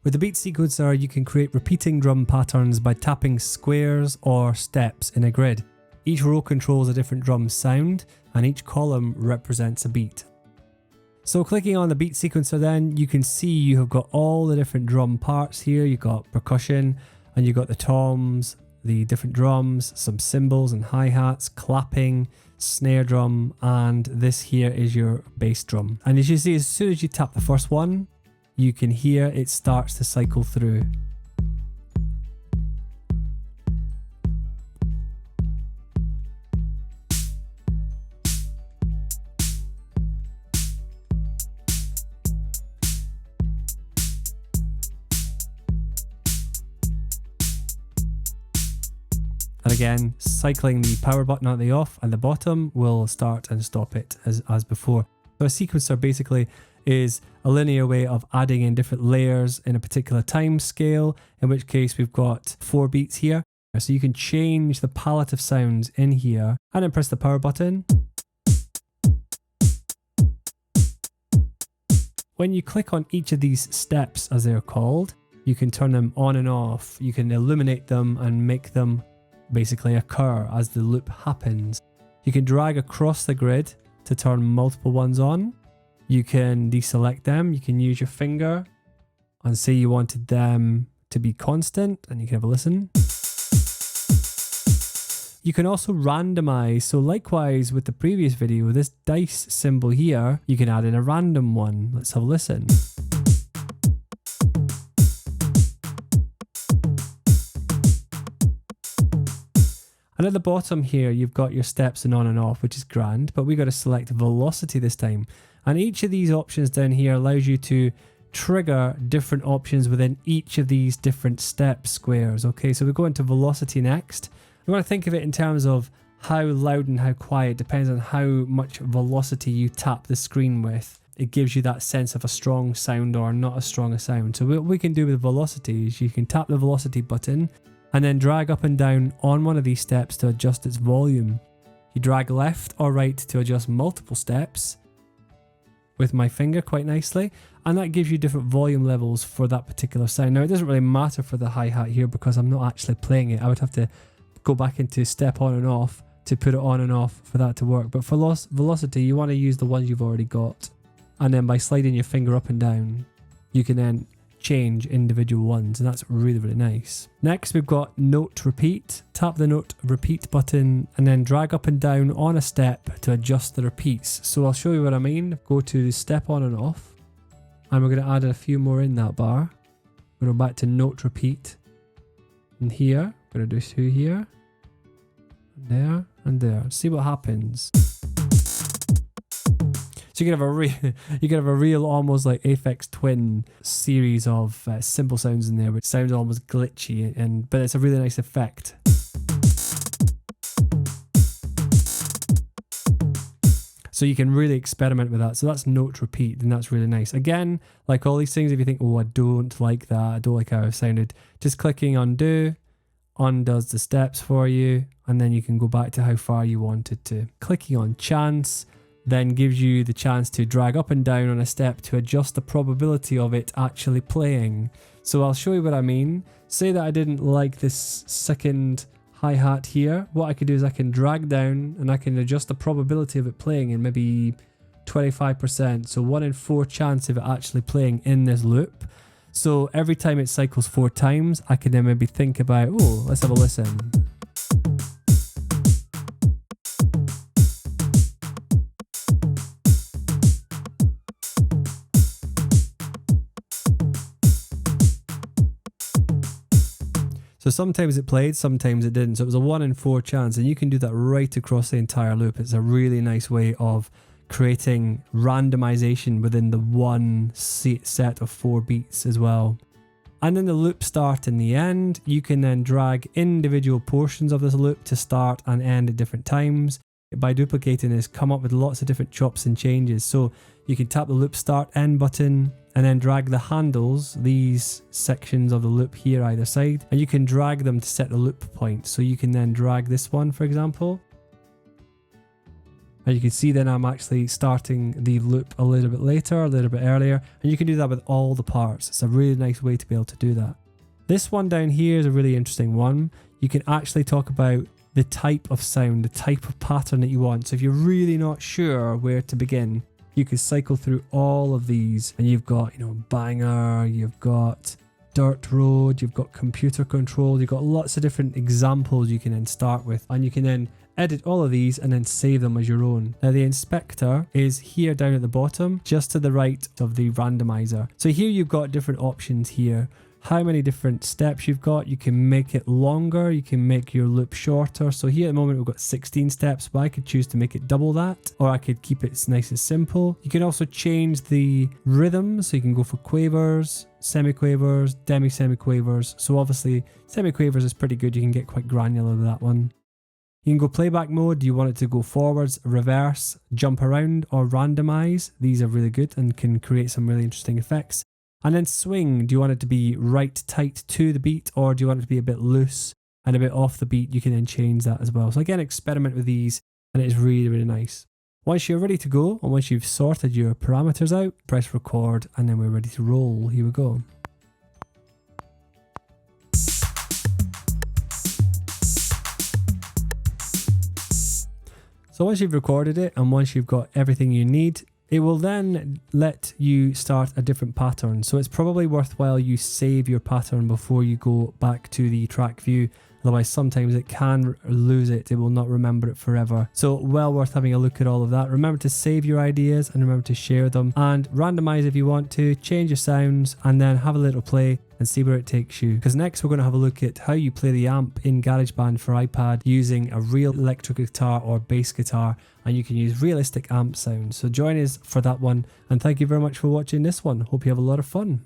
With the beat sequencer, you can create repeating drum patterns by tapping squares or steps in a grid. Each row controls a different drum sound, and each column represents a beat. So clicking on the beat sequencer then, you can see you have got all the different drum parts here. You've got percussion, and you've got the toms, the different drums, some cymbals and hi-hats, clapping, snare drum, and this here is your bass drum. And as you see, as soon as you tap the first one, you can hear it starts to cycle through. And again, cycling the power button at the off and the bottom will start and stop it as before. So a sequencer basically is a linear way of adding in different layers in a particular time scale, in which case we've got 4 beats here. So you can change the palette of sounds in here and then press the power button. When you click on each of these steps, as they're called, you can turn them on and off. You can illuminate them and make them basically occur as the loop happens. You can drag across the grid to turn multiple ones on. You can deselect them. You can use your finger and say you wanted them to be constant, and you can have a listen. You can also randomize. So likewise with the previous video, this dice symbol here, you can add in a random one. Let's have a listen. And at the bottom here, you've got your steps and on and off, which is grand, but we got to select velocity this time. And each of these options down here allows you to trigger different options within each of these different step squares. Okay, so we go into velocity next. We want to think of it in terms of how loud and how quiet, depends on how much velocity you tap the screen with. It gives you that sense of a strong sound or not as strong a sound. So what we can do with velocity is you can tap the velocity button and then drag up and down on one of these steps to adjust its volume. You drag left or right to adjust multiple steps with my finger quite nicely, and that gives you different volume levels for that particular sound. Now it doesn't really matter for the hi-hat here because I'm not actually playing it. I would have to go back into step on and off to put it on and off for that to work. But for velocity, you want to use the ones you've already got, and then by sliding your finger up and down, you can then change individual ones, and that's really, really nice. Next, we've got note repeat. Tap the note repeat button and then drag up and down on a step to adjust the repeats. So I'll show you what I mean. Go to the step on and off, and we're going to add a few more in that bar. We're going back to note repeat, and here we're going to do 2 here, and there, and there. See what happens. So you can have a real almost like Aphex Twin series of simple sounds in there, which sounds almost glitchy, but it's a really nice effect. So you can really experiment with that. So that's note repeat, and that's really nice. Again, like all these things, if you think, oh, I don't like that, I don't like how it sounded, just clicking undo undoes the steps for you, and then you can go back to how far you wanted to. Clicking on chance then gives you the chance to drag up and down on a step to adjust the probability of it actually playing. So I'll show you what I mean. Say that I didn't like this second hi-hat here. What I could do is I can drag down and I can adjust the probability of it playing in maybe 25%. So 1 in 4 chance of it actually playing in this loop. So every time it cycles 4 times, I can then maybe think about, oh, let's have a listen. So sometimes it played, sometimes it didn't. So it was a 1 in 4 chance, and you can do that right across the entire loop. It's a really nice way of creating randomization within the one set of 4 beats as well. And then the loop start and the end, you can then drag individual portions of this loop to start and end at different times. By duplicating this, come up with lots of different chops and changes. So you can tap the loop start end button and then drag the handles, these sections of the loop here either side, and you can drag them to set the loop point. So you can then drag this one, for example, And you can see then I'm actually starting the loop a little bit later, a little bit earlier, and you can do that with all the parts. It's a really nice way to be able to do that. This one down here is a really interesting one. You can actually talk about the type of sound, the type of pattern that you want. So if you're really not sure where to begin, you can cycle through all of these, and you've got, banger, you've got dirt road, you've got computer control, you've got lots of different examples you can then start with, and you can then edit all of these and then save them as your own. Now the inspector is here down at the bottom, just to the right of the randomizer. So here you've got different options here. How many different steps you've got. You can make it longer, you can make your loop shorter. So here at the moment we've got 16 steps, but I could choose to make it double that, or I could keep it nice and simple. You can also change the rhythm, so you can go for quavers, semi-quavers, demi-semi-quavers. So obviously semi-quavers is pretty good, you can get quite granular with that one. You can go playback mode. Do you want it to go forwards, reverse, jump around, or randomize? These are really good and can create some really interesting effects. And then swing. Do you want it to be right tight to the beat, or do you want it to be a bit loose and a bit off the beat? You can then change that as well. So again, experiment with these, and it's really, really nice. Once you're ready to go, and once you've sorted your parameters out, press record, and then we're ready to roll. Here we go. So once you've recorded it and once you've got everything you need, it will then let you start a different pattern. So it's probably worthwhile you save your pattern before you go back to the track view. Otherwise, sometimes it can lose it. It will not remember it forever. So well worth having a look at all of that. Remember to save your ideas and remember to share them, and randomize if you want to, change your sounds, and then have a little play and see where it takes you. Because next we're going to have a look at how you play the amp in Garageband for iPad using a real electric guitar or bass guitar, and you can use realistic amp sounds. So join us for that one, and thank you very much for watching this one. Hope you have a lot of fun.